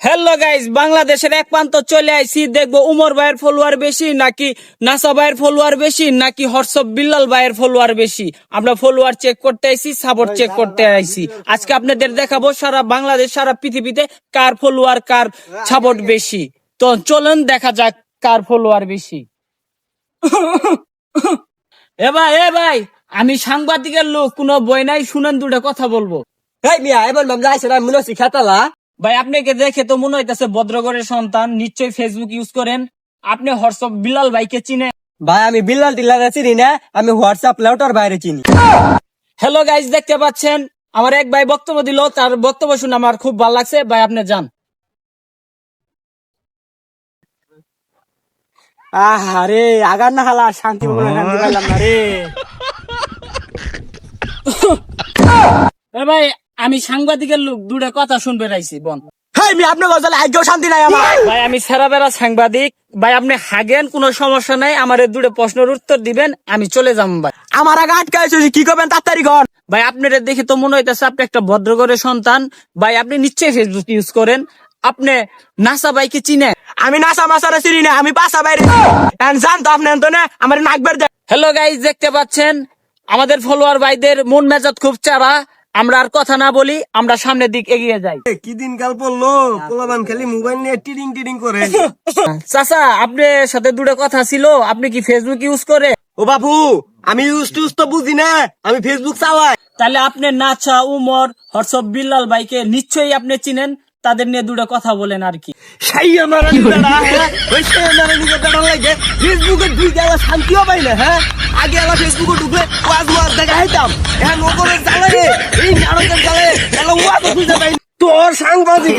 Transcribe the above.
Hello guys, বাংলাদেশের এক প্রান্ত চলে আইছি। দেখবো উমর ভাইয়ের ফলোয়ার বেশি নাকি নাসা ভাইয়ের ফলোয়ার বেশি নাকি হোয়াটসঅ্যাপ বিল্লাল ভাইয়ের ফলোয়ার বেশি। আমরা ফলোয়ার চেক করতে আইছি, সাপোর্ট চেক করতে আইছি। আজকে আপনাদের দেখাবো সারা বাংলাদেশ, সারা পৃথিবীতে কার ফলোয়ার, কার সাপোর্ট বেশি। তো চলুন দেখা যাক কার ফলোয়ার বেশি। এ ভাই আমি সাংবাদিকের লোক, কোনো বই নাই, শুনেন দুটো কথা বলবো। এই মিয়া এবার মামলা আইছে না মনে হচ্ছে খেতালা। ভাই আপনাকে দেখে তো মনে হইতেছে ভদ্রগড়ের সন্তান, নিশ্চয়ই ফেসবুক ইউজ করেন। আপনি হোয়াটসঅ্যাপ বিল্লাল ভাইকে চিনে? ভাই আমি বিল্লাল টিল্লারে চিনি না, আমি হোয়াটসঅ্যাপ লেউটার বাইরে চিনি। হ্যালো গাইস, দেখতে পাচ্ছেন আমার এক ভাই বক্তব্য দিল, তার বক্তব্য শুনে আমার খুব ভালো লাগছে। ভাই আপনি যান। আরে আগার না হালা শান্তি বলে শান্তি পাইলাম না রে। এ ভাই আমি সাংবাদিকের লোক, দুটো কথা শুনবে রাইছি বন। হেই মিয়া আপনি গজালে আগেও শান্তি নাই আমার। ভাই আমি সেরা বেড়া সাংবাদিক। ভাই আপনি হাগেন, কোনো সমস্যা নাই, আমার এই দুটো প্রশ্নের উত্তর দিবেন, আমি চলে যাম। ভাই আমার আগে আটকাইছো, কি করবেন তাড়াতাড়ি কর। ভাই আপনারা দেখে তো মনে হইতেছে আপনি একটা ভদ্রগড়ের সন্তান। ভাই আপনি নিশ্চয়ই ফেসবুক ইউজ করেন। আপনি নাসা ভাইকে চিনে? আমি নাসা মাসারে চিনি না, আমি পাশা বাইরে জান তো আপনি তো না আমার নাক বের দেয়। হ্যালো গাইস, দেখতে পাচ্ছেন আমাদের ফলোয়ার ভাইদের মন মেজাজ খুব চারা। আমরা আর কথা না বলি, আমরা সামনের দিক এগিয়ে যাই। কি দিন কাল পড়লো, পোলাবান খালি মোবাইল নিয়ে টিডিং টিডিং করে। চাচা আপনার সাথে দুটো কথা ছিল, আপনি কি ফেসবুক ইউজ করে? ও বাবু, আমি ইউজ টুজ তো বুঝি না, আমি ফেসবুক চালাই। তাহলে আপনি নাচা উমর হোয়াটসঅ্যাপ বিল্লাল ভাইকে নিশ্চয়ই আপনি চিনেন, তাদের নিয়ে দুটো কথা বলেন আর কি। সেই আমার ওই সেই আমার নিজের দাঁড়া লাগে ফেসবুকে দুই গেলা শান্তিও পাই না। হ্যাঁ আগে এলা ফেসবুকে ঢুকলে ওয়াজ ওয়াজ দেখা হইতাম, এখন ওপরে চালায় এই নাটকের চালায় এলা ওয়াজ খুঁজে পাই। তোর সাংবাদিক